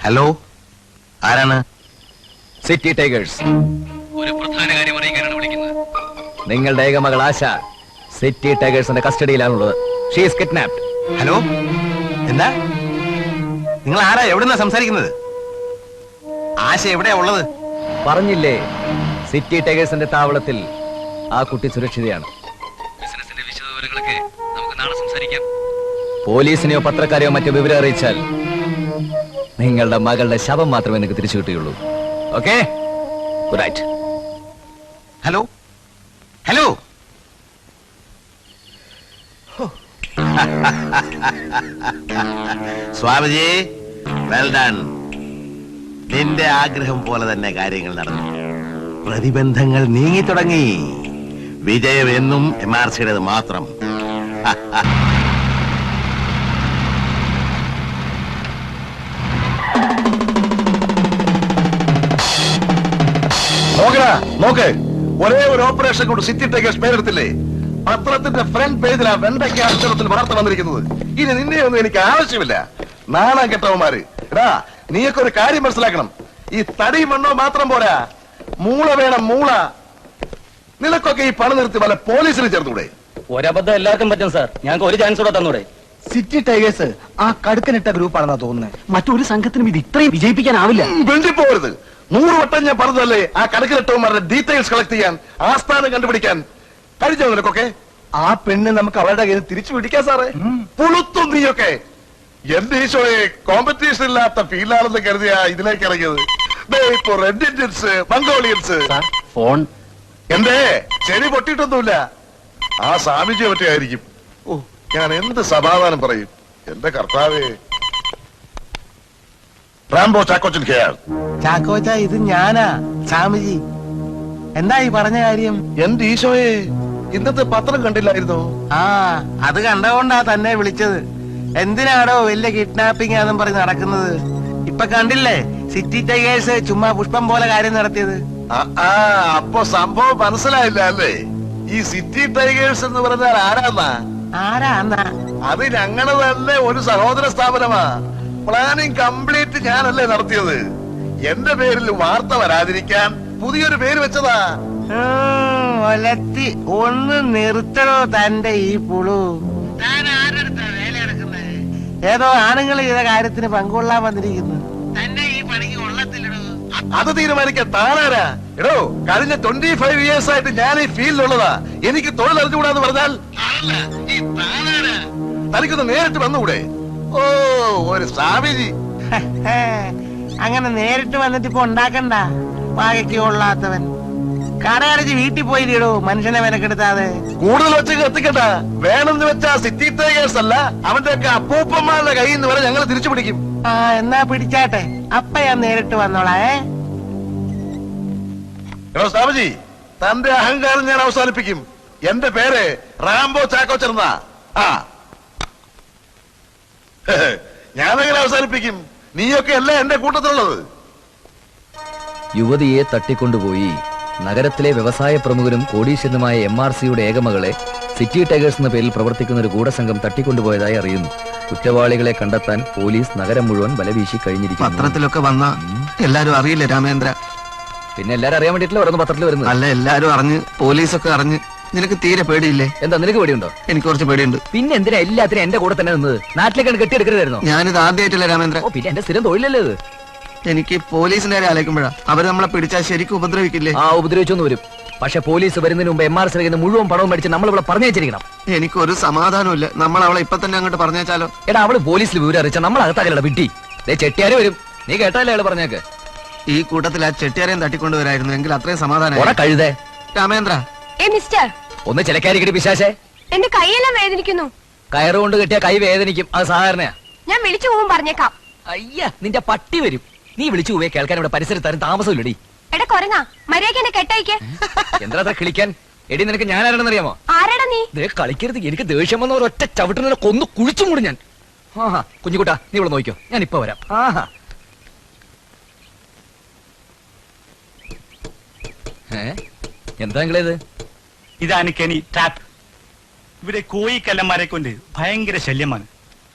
Hello, ആരാണ്? City tigers. ഒരു പ്രധാന കാര്യം അറിയിക്കാനാണ് വിളിക്കുന്നത്. നിങ്ങളുടെ ഏക മകൾ ആശ സിറ്റി ടൈഗേഴ്സിന്റെ കസ്റ്റഡിയിലാണുള്ളത്. She is kidnapped. ഹലോ, എന്താ? നിങ്ങൾ ആരാ? എവിടുന്നാ സംസാരിക്കുന്നത്? ആശ എവിടെയാ ഉള്ളത്? പറഞ്ഞില്ലേ, സിറ്റി ടൈഗേഴ്സിന്റെ താവളത്തിൽ ആ കുട്ടി സുരക്ഷിതയാണ്. ബിസിനസിന്റെ വിശദവിവരങ്ങളൊക്കെ നമുക്ക് നാളെ സംസാരിക്കാം. പോലീസിനെയോ പത്രക്കാരെയോ മറ്റോ വിവരം അറിയിച്ചാൽ നിങ്ങളുടെ മകളുടെ ശവം മാത്രമേ നിങ്ങൾക്ക് തിരിച്ചു കിട്ടുകയുള്ളൂ. Okay, good night. Hello, hello. Swamiji, well done. നിന്റെ ആഗ്രഹം പോലെ തന്നെ കാര്യങ്ങൾ നടന്നു. പ്രതിബന്ധങ്ങൾ നീങ്ങി തുടങ്ങി. വിജയം എന്നും MRCയുടേത് മാത്രം. നോക്ക്, ഒരേ ഒരു ഓപ്പറേഷൻ കൊണ്ട് സിറ്റി ടൈഗേഴ്സ് പേരെടുത്തില്ലേ? പത്രത്തിന്റെ ഫ്രണ്ട് പേജിലാ വെണ്ടയ്ക്ക അക്ഷരത്തിൽ വാർത്ത വന്നിരിക്കുന്നത്. ഇനി നിന്നെയൊന്നും എനിക്ക് ആവശ്യമില്ല. നാണം കെട്ടവന്മാര്. എടാ, നീയൊക്കെ ഒരു കാര്യം മനസ്സിലാക്കണം. ഈ തടി മണ്ണോ മാത്രം പോരാ, മൂള വേണം, മൂള. നിനക്കൊക്കെ ഈ പണം നിർത്തി വല്ല പോലീസിന് ചേർത്തൂടെ? ഒരബദ്ധം എല്ലാവർക്കും പറ്റും സാർ. ഞങ്ങൾക്ക് ഒരു ചാൻസ് കൂടെ തന്നൂടെ? സിറ്റി ടൈഗേഴ്സ് ആ കടുക്കനിട്ട ഗ്രൂപ്പാണെന്നാ തോന്നുന്നത്. മറ്റൊരു സംഘത്തിനും ഇത് ഇത്രയും വിജയിപ്പിക്കാനാവില്ല. വെണ്ടിപ്പോരുത്. 100 വട്ടം ഞാൻ പറഞ്ഞതല്ലേ ആ കണക്കിലിട്ടവന്മാരുടെ ഡീറ്റെയിൽസ് കളക്ട് ചെയ്യാൻ, ആസ്ഥാനം കണ്ടുപിടിക്കാൻ. കഴിഞ്ഞോ നിനക്കൊക്കെ? ആ പെണ്ണ് നമുക്ക് അവരുടെ കയ്യിൽ തിരിച്ചു പിടിക്കാൻ സാറേ. പുളുത്തും നീയൊക്കെ. എന്റെ ഈശോയെ, കോമ്പറ്റീഷൻ ഇല്ലാത്ത ഫീൽഡാണെന്ന് കരുതിയാ ഇതിലേക്ക് ഇറങ്ങിയത്. ഇപ്പൊ റെഡ് ഇന്ത്യൻസ്, മംഗോളിയൻസ്. ഫോൺ എന്റെ ചെവി പൊട്ടിയിട്ടൊന്നുമില്ല. ആ സ്വാമിജിയെ പറ്റിയായിരിക്കും. ഓ, ഞാൻ എന്ത് സമാധാനം പറയും എന്റെ കർത്താവേ. Rambo Chackochan care. ചാക്കോച്ച, ഇത് ഞാനാ, സ്വാമിജി. എന്താ ഈ പറഞ്ഞ കാര്യം? എന്റെ ഈശോയെ, ഇന്നത്തെ പത്രം കണ്ടില്ലായിരുന്നോ? ആ, അത് കണ്ടുകൊണ്ടാ തന്നെ വിളിച്ചത്. എന്തിനാടോ വലിയ കിഡ്നാപ്പിംഗ് ആണെന്നും പറഞ്ഞ് നടക്കുന്നത്? ഇപ്പൊ കണ്ടില്ലേ സിറ്റി ടൈഗേഴ്സ് ചുമ്മാ പുഷ്പം പോലെ കാര്യം നടത്തിയത്? അപ്പൊ സംഭവം മനസ്സിലായില്ല അല്ലേ? ഈ സിറ്റി ടൈഗേഴ്സ് എന്ന് പറഞ്ഞാൽ ആരാന്നാ? ആരാന്നാ? അത് ഞങ്ങള് തന്നെ ഒരു സഹോദര സ്ഥാപനമാ. പ്ലാനിങ് കംപ്ലീറ്റ് ഞാനല്ലേ നടത്തിയത്. എന്റെ പേരിൽ വാർത്ത വരാതിരിക്കാൻ പുതിയൊരു പേര് വെച്ചതാ. ഒലത്തി ഒന്ന് നിർത്തണോ തന്റെ ഈ പുളു? താൻ ആരെടുത്താ വേല എടുക്കുന്നത്? ഏതോ ആണുങ്ങൾ ചെയ്ത കാര്യത്തിന് പങ്കുകൊള്ളാൻ വന്നിരിക്കുന്നു. തന്നെ ഈ പണിക്ക് കൊള്ളത്തില്ലടോ. അത് തീരുമാനിക്കാൻ താനാരാ? എടോ, കഴിഞ്ഞ 25 years ആയിട്ട് ഞാൻ ഈ ഫീൽഡിലുള്ളതാ. എനിക്ക് തൊഴിൽ അറിഞ്ഞുകൂടാന്ന് പറഞ്ഞാൽ ഈ താനാരാ? തനിക്കൊന്ന് നേരിട്ട് വന്നുകൂടെ? ഓ, ഒരു സ്വാമിജി. അങ്ങനെ നേരിട്ട് വന്നിട്ട് ഇപ്പൊ ഉണ്ടാക്കണ്ട. പാകയ്ക്ക് കൊള്ളാത്തവൻ. കടയടച്ച് വീട്ടിൽ പോയില്ലടോ, മനുഷ്യനെ മെനക്കെടുത്താതെ. കൂടുതൽ വെച്ച് എത്തിക്കട്ട. വേണമെന്ന് വെച്ചാ സിറ്റി ടൈഗേഴ്സ് അല്ല, അവന്റെ ഒക്കെ അപ്പൂപ്പന്മാരുടെ കയ്യിൽ നിന്ന് വരെ ഞങ്ങൾ തിരിച്ചു പിടിക്കും. ആ, എന്നാ പിടിച്ചാട്ടെ. അപ്പ ഞാൻ നേരിട്ട് വന്നോളാ. എടോ സ്വാമിജി, തന്റെ അഹങ്കാരം ഞാൻ അവസാനിപ്പിക്കും. എന്റെ പേര് റാംബോ ചാക്കോച്ചൻ എന്നാ. ആ, ഞാനെങ്ങനെ അവസാനിപ്പിക്കും? നീയൊക്കെ അല്ലേ എന്റെ കൂട്ടത്തിലുള്ളത്? യുവതിയെ തട്ടിക്കൊണ്ടുപോയി നഗരത്തിലെ വ്യവസായ പ്രമുഖരും കോടീശ്വരനുമായ MRCയുടെ ഏകമകളെ സിറ്റി ടൈഗേഴ്സ് എന്ന പേരിൽ പ്രവർത്തിക്കുന്ന ഒരു ഗൂഢസംഘം തട്ടിക്കൊണ്ടുപോയതായി അറിയുന്നു. കുറ്റവാളികളെ കണ്ടെത്താൻ പോലീസ് നഗരം മുഴുവൻ വലവീശി കഴിഞ്ഞിരിക്കുന്നു. പത്രത്തിലൊക്കെ വന്ന എല്ലാരും അറിയില്ല രാമേന്ദ്ര. പിന്നെ എല്ലാരും അറിയാൻ വേണ്ടിയിട്ടില്ല ഓരോന്ന് പത്രത്തിൽ വരുന്നത്. അല്ല, എല്ലാരും അറിഞ്ഞ്, പോലീസൊക്കെ അറിഞ്ഞ്. നിനക്ക് തീരെ പേടിയില്ലേ? എന്താ, നിനക്ക് പേടിയുണ്ടോ? എനിക്ക് കുറച്ച് പേടിയുണ്ട്. പിന്നെ എന്തിനാ എല്ലാത്തിനും എന്റെ കൂടെ തന്നെ നിന്നത്? നാട്ടിലേക്കാണ് കെട്ടിയെടുക്കരുതായിരുന്നോ? ഞാനിത് ആദ്യമായിട്ടില്ല രാമേന്ദ്ര. ഓ, പിന്നെ എന്റെ സ്ഥിരം തൊഴിലല്ലേ ഇത്. എനിക്ക് പോലീസിന്റെ കാര്യം ആലോചിക്കുമ്പോഴാ. അവര് നമ്മളെ പിടിച്ചാൽ ശരിക്കും ഉപദ്രവിക്കില്ലേ? ആ, ഉപദ്രവിച്ചൊന്നും വരും. പക്ഷെ പോലീസ് വരുന്നതിന് മുമ്പ് MRCയിൽ മുഴുവൻ പണവും മേടിച്ച് നമ്മളിവിടെ പറഞ്ഞു വെച്ചിരിക്കണം. എനിക്കൊരു സമാധാനമില്ല. നമ്മൾ അവളെ ഇപ്പൊ തന്നെ അങ്ങോട്ട് പറഞ്ഞേച്ചാലോ? എടാ, അവള് പോലീസിൽ വിവരം അറിയിച്ചാൽ നമ്മൾ അകത്താകല വിട്ടി. ചെട്ടിയാര് വരും. നീ കേട്ടല്ലേ അയാൾ പറഞ്ഞേക്ക്? ഈ കൂട്ടത്തിൽ ആ ചെട്ടിയാരെയും തട്ടിക്കൊണ്ടുവരായിരുന്നു എങ്കിൽ അത്രയും സമാധാനം. കഴുതേ രാമേന്ദ്ര, മിസ്റ്റർ, ഒന്ന് ചിലക്കാരിക്കടി പിശാശേ. എന്റെ കൈയെല്ലാം വേദനിക്കുന്നു. കയറുകൊണ്ട് കെട്ടിയ കൈ വേദനിക്കും, അത് സാധാരണയാ. ഞാൻ വിളിച്ചു പോകും പറഞ്ഞേക്കാം. അയ്യ, നിന്റെ പട്ടി വരും. നീ വിളിച്ചു പോവേ, കേൾക്കാൻ ഇവിടെ പരിസരത്താരും താമസമില്ലടി. എടാ കൊരങ്ങ, മര്യാദയ്ക്ക് എന്നെ കെട്ടയക്ക്. എന്താ അത്ര കിളിക്കാൻ? എടി, നിനക്ക് ഞാൻ ആരാണെന്ന് അറിയാമോ? ആരാടാ നീ? കളിക്കരുത്. എനിക്ക് ദേഷ്യം വന്ന ഒരൊറ്റ ചവിട്ടിനെ കൊന്നു കുഴിച്ചും കൂടി ഞാൻ. ആഹാ, കുഞ്ഞുകുട്ടാ, നീ ഇവിടെ നോക്കിക്കോ, ഞാൻ ഇപ്പൊ വരാം. ആഹാ, എന്താ ഇത്? ഇതാണ് കെനി ട്രാപ്പ്. ഇവിടെ കോയി കല്ലന്മാരെ കൊണ്ട് ഭയങ്കര ശല്യമാണ്.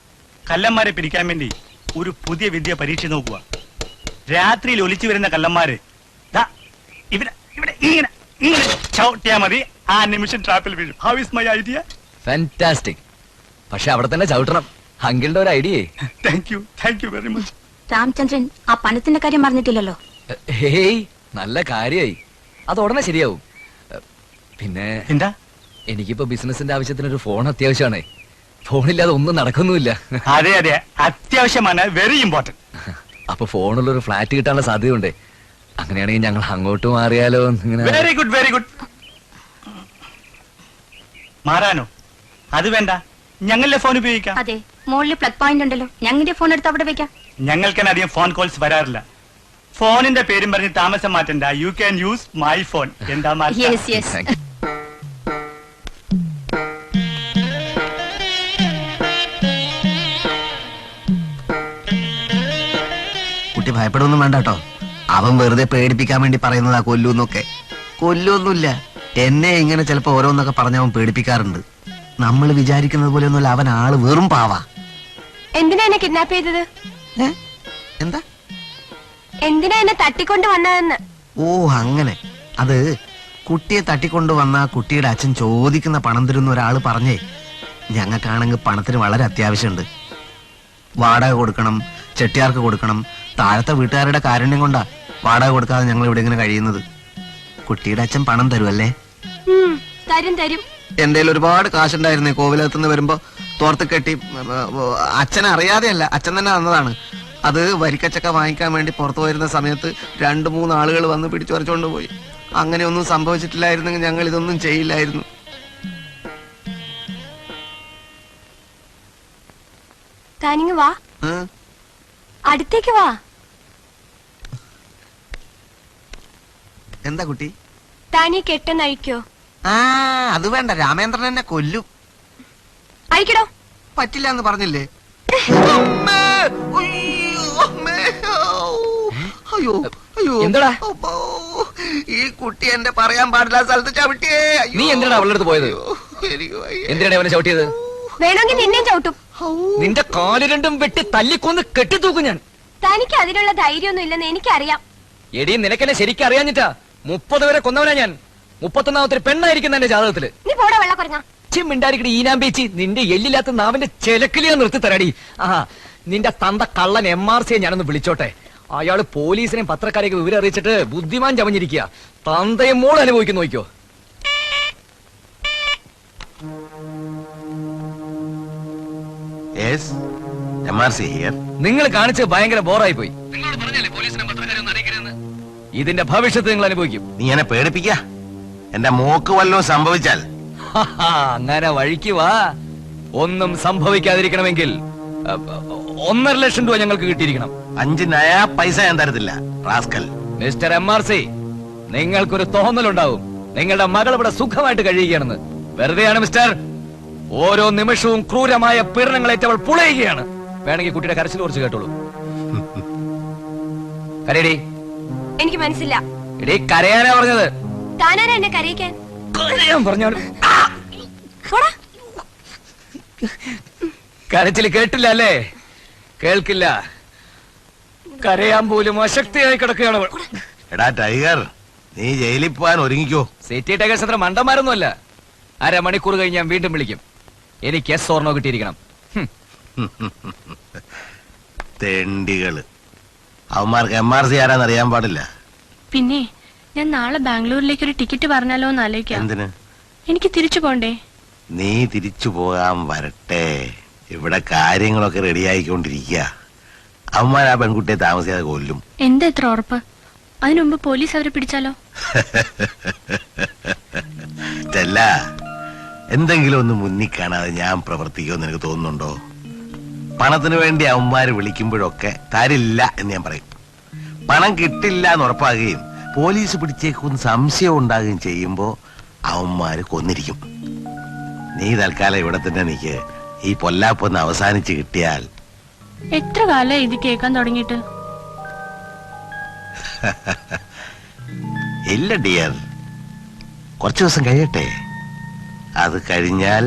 കല്ലന്മാരെ പിടിക്കാൻ വേണ്ടി ഒരു പുതിയ വിദ്യ പരീക്ഷ നോക്കുക. രാത്രിയിൽ ഒലിച്ചു വരുന്ന കള്ളന്മാര് ദാ ഇവിടെ ഇവിടെ ഇങ്ങനെ ഇങ്ങനെ ചവിട്ടിയാ മതി, ആ നിമിഷം ട്രാപ്പിൽ വീഴും. How is my idea? Fantastic. പക്ഷെ അവിടെ തന്നെ ചവിട്ടണം. അങ്കിളുടെ ഒരു idea. Thank you very much. Ramachandran ആ പണത്തിന്റെ കാര്യം പറഞ്ഞിട്ടില്ലല്ലോ. ഹേയ്, നല്ല കാര്യായി. അത് ഉടനെ ശരിയാവും. പിന്നെ എന്താ? എനിക്കിപ്പോ ബിസിനസിന്റെ ആവശ്യത്തിനൊരു ഫോൺ അത്യാവശ്യമാണേ. ഫോണില്ലാതെ ഒന്നും നടക്കുന്നുമില്ല. അതെ അതെ, അത്യാവശ്യമാണ്, വെരി ഇമ്പോർട്ടന്റ്. അപ്പൊ ഫോണുള്ള ഒരു ഫ്ലാറ്റ് കിട്ടാനുള്ള സാധ്യതയുണ്ടേ. അങ്ങനെയാണെങ്കിൽ ഞങ്ങൾ അങ്ങോട്ട് മാറിയാലോ? Very good very good. മാറാനോ? അത് വേണ്ട, ഞങ്ങളുടെ ഫോൺ ഉപയോഗിക്കാം. അതെ, മുകളിൽ പ്ലഗ് പോയിന്റ് ഉണ്ടല്ലോ, ഞങ്ങളുടെ ഫോൺ എടുത്ത് അവിടെ വെക്കാം. ഞങ്ങൾക്കാണ് അധികം ഫോൺ കോൾസ് വരാറില്ല. ഫോണിന്റെ പേരും പറഞ്ഞ് താമസം മാറ്റണ്ട. You can use my phone. എന്താ മാറ്റം? Yes yes. കുട്ടി ഭയപ്പെടുമൊന്നും വേണ്ട കേട്ടോ. അവൻ വെറുതെ പേടിപ്പിക്കാൻ വേണ്ടി പറയുന്നതാ കൊല്ലൂന്നൊക്കെ. കൊല്ലൊന്നുമില്ല. എന്നെ ഇങ്ങനെ ചിലപ്പോ ഓരോന്നൊക്കെ പറഞ്ഞ അവൻ പേടിപ്പിക്കാറുണ്ട്. നമ്മൾ വിചാരിക്കുന്നത് പോലെ ഒന്നുമല്ല, അവൻ ആള് വെറും പാവാ. എന്തിനാ എന്നെ കിഡ്നാപ്പ് ചെയ്തത്? എന്താ? എന്തിനാ എന്നെ തട്ടിക്കൊണ്ട് വന്നതെന്ന്? ഓ അങ്ങനെ. അത് കുട്ടിയെ തട്ടിക്കൊണ്ടു വന്ന കുട്ടിയുടെ അച്ഛൻ ചോദിക്കുന്ന പണം തരുന്ന ഒരാള് പറഞ്ഞേ. ഞങ്ങൾക്കാണെങ്കിൽ പണത്തിന് വളരെ അത്യാവശ്യമുണ്ട്. വാടക കൊടുക്കണം, ചെട്ടിയാർക്ക് കൊടുക്കണം. താഴത്തെ വീട്ടുകാരുടെ കാരുണ്യം കൊണ്ടാ വാടക കൊടുക്കാതെ ഞങ്ങൾ ഇവിടെ ഇങ്ങനെ കഴിയുന്നത്. കുട്ടിയുടെ അച്ഛൻ പണം തരുമല്ലേ? തരും തരും. എന്റെ ഒരുപാട് കാശുണ്ടായിരുന്നേ. കോവിലകത്തുനിന്ന് വരുമ്പോ തോർത്ത് കെട്ടി, അച്ഛൻ അറിയാതെയല്ല, അച്ഛൻ തന്നെ തന്നതാണ്. അത് വരിക്കച്ചക്ക വാങ്ങിക്കാൻ വേണ്ടി പുറത്തു പോയിരുന്ന സമയത്ത് 2-3 ആളുകൾ വന്ന് പിടിച്ചു പറിച്ചുകൊണ്ട് പോയി. അങ്ങനെയൊന്നും സംഭവിച്ചിട്ടില്ലായിരുന്നെങ്കിൽ ഞങ്ങൾ ഇതൊന്നും ചെയ്യില്ലായിരുന്നു. താനിങ് വാ, അടുത്തേക്ക് വാ. എന്താ കുട്ടി? താനീ കെട്ടെന്ന് അഴിക്കോ? അത് വേണ്ട, രാമേന്ദ്രൻ എന്നെ കൊല്ലും. അഴിക്കടോ. പറ്റില്ല എന്ന് പറഞ്ഞില്ലേ? അയ്യോ അയ്യോ, എന്താടാ? ഈ കുട്ടി എന്റെ പറയാൻ പാടില്ല സ്ഥലത്ത് ചവിട്ടിയേ. നീ എന്തിനാണ് അവളുടെ അടുത്ത് പോയത്? എന്തിനാണ് അവനെ ചവിട്ടിയത്? വേണമെങ്കിൽ നിന്നെയും ചവിട്ടും. നിന്റെ കാല് രണ്ടും വെട്ടി തല്ലിക്കൊന്ന് കെട്ടിത്തൂക്കും ഞാൻ. തനിക്ക് അതിനുള്ള ധൈര്യമൊന്നും ഇല്ലെന്ന് എനിക്കറിയാം. എടി, നിനക്കെന്നെ ശരിക്കും അറിയാഞ്ഞിട്ടാ. 30 പേരെ കൊന്നവനാ ഞാൻ. 31ാമത്തെ പെണ്ണായിരിക്കുന്ന എന്റെ ജാതകത്തില്. നീ പോടാ വെള്ള കുറഞ്ഞ. മിണ്ടായിരിക്കടി ഈനാമ്പേച്ചി. നിന്റെ എല്ലില്ലാത്ത നാവിന്റെ ചെലക്കിലിയാ നിർത്തി തരാടി. നിന്റെ തന്ത കള്ളൻ MRCയെ ഞാനൊന്ന് വിളിച്ചോട്ടെ. അയാള് പോലീസിനെയും പത്രക്കാരെയൊക്കെ വിവരം അറിയിച്ചിട്ട് ബുദ്ധിമാൻ ചമഞ്ഞിരിക്കുക. തന്തയും മോൾ അനുഭവിക്കുന്നു. നോക്കിയോ. നിങ്ങൾ കാണിച്ച് ഭയങ്കര ബോറായി പോയി. ഇതിന്റെ ഭവിഷ്യത്ത് നിങ്ങൾ അനുഭവിക്കും. നീ എന്നെ പേടിപ്പിക്ക. എന്റെ മോക്ക് വല്ലതും സംഭവിച്ചാൽ അങ്ങനെ വഴിക്ക് വാ. ഒന്നും സംഭവിക്കാതിരിക്കണമെങ്കിൽ 1.5 ലക്ഷം രൂപ ഞങ്ങൾക്ക് കിട്ടിയിരിക്കണം. 5 നയാ പൈസ ഞാൻ തരത്തില്ല റാസ്കൽ. മിസ്റ്റർ MRC, നിങ്ങൾക്കൊരു തോന്നലുണ്ടാവും നിങ്ങളുടെ മകൾ ഇവിടെ സുഖമായിട്ട് കഴിയുകയാണെന്ന്. വെറുതെയാണ് മിസ്റ്റർ. ഓരോ നിമിഷവും ക്രൂരമായ പീഡനങ്ങളേറ്റവൾ പുളയുകയാണ്. വേണമെങ്കിൽ കുട്ടിയുടെ കരച്ചിൽ കുറിച്ച് കേട്ടോളൂ. കരയടി. എനിക്ക് മനസ്സില്ല. എടീ, കരയാനാ പറഞ്ഞത്. താനാരാ എന്നെ കരയിക്കാൻ? കരയാൻ പറഞ്ഞാലും പോടാ. കരച്ചിൽ കേട്ടില്ല അല്ലേ? കേൾക്കില്ല. കരയാൻ പോലും അശക്തിയായി കിടക്കുകയാണ് അവൾ. എടാ ടൈഗർ, നീ ജയിലിൽ പോകാൻ ഒരുങ്ങിക്കോ. സിറ്റി ടൈഗേഴ്സ് അത്ര മണ്ടന്മാരൊന്നുമല്ല. 1/2 മണിക്കൂർ കഴിഞ്ഞ് ഞാൻ വീണ്ടും വിളിക്കും. എനിക്ക് എസ് ഓർണോ കിട്ടിയിരിക്കണം. തെണ്ടികള്. അവന്മാർക്ക് MRC ആരാന്ന് അറിയാൻ പാടില്ല. പിന്നെ ഞാൻ നാളെ ബാംഗ്ലൂരിലേക്ക് ഒരു ടിക്കറ്റ് പറഞ്ഞാലോ എന്ന് ആലോചിക്കാം. എന്തിന്? എനിക്ക് തിരിച്ചു പോണ്ടേ? നീ തിരിച്ചു പോകാൻ വരട്ടെ. ഇവിടെ കാര്യങ്ങളൊക്കെ റെഡിയായിക്കൊണ്ടിരിക്കുക. അവന്മാർ ആ പെൺകുട്ടിയെ താമസിയാതെ കൊല്ലും. എന്താ എത്ര ഉറപ്പ്? അതിനുമുമ്പ് പോലീസ് അവരെ പിടിച്ചാലോ? ചെല്ല, എന്തെങ്കിലും ഒന്ന് മുന്നിൽ കാണാതെ ഞാൻ പ്രവർത്തിക്കുമെന്ന് എനിക്ക് തോന്നുന്നുണ്ടോ? പണത്തിന് വേണ്ടി അവന്മാര് വിളിക്കുമ്പോഴൊക്കെ തരില്ല എന്ന് ഞാൻ പറയും. പണം കിട്ടില്ല എന്ന് ഉറപ്പാകുകയും പോലീസ് പിടിച്ചേക്കും സംശയം ഉണ്ടാകുകയും ചെയ്യുമ്പോ അവന്മാര് കൊന്നിരിക്കും. നീ തൽക്കാലം ഇവിടെ തന്നെ നിക്ക്. ഈ പൊല്ലാപ്പൊന്ന് അവസാനിച്ച് കിട്ടിയാൽ. എത്ര കാലം ഇത് കേൾക്കാൻ തുടങ്ങിയിട്ട്? ഇല്ല ഡിയർ, കുറച്ചു ദിവസം കഴിയട്ടെ. അത് കഴിഞ്ഞാൽ